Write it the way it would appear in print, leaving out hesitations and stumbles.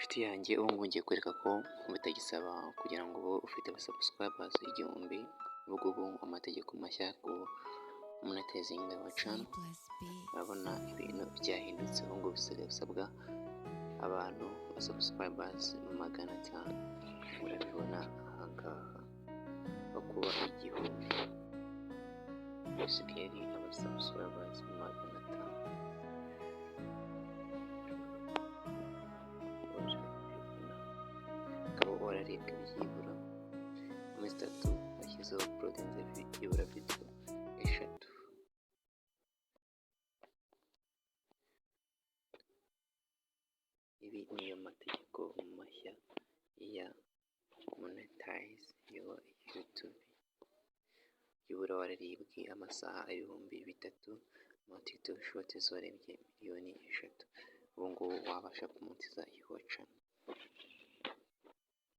Inshuti yanjye ubu ngubu ngiye kwereka ko bitagisaba kugira ngo ube ufite abasubscribers 1000, ubwo ubu amategeko mashya ku monetizing wa channel, urabona ibintu byahindutse. Ubu ngubu bisigaye bisabwa abantu subscribers 500, urabibona ahangaha bakuba 1000 basigaye ari abasubscribers 500. Wararebwe byibura amezi 3 bashyizeho uploadinze byibura video 3. Ibi niyo mategeko mashya ya monetize yo YouTube. Byibura wararebwe amasaha 3000, ama TikTok short warebye 3,000,000. Ubu ngubu wabasha kumonetiza iyo channel.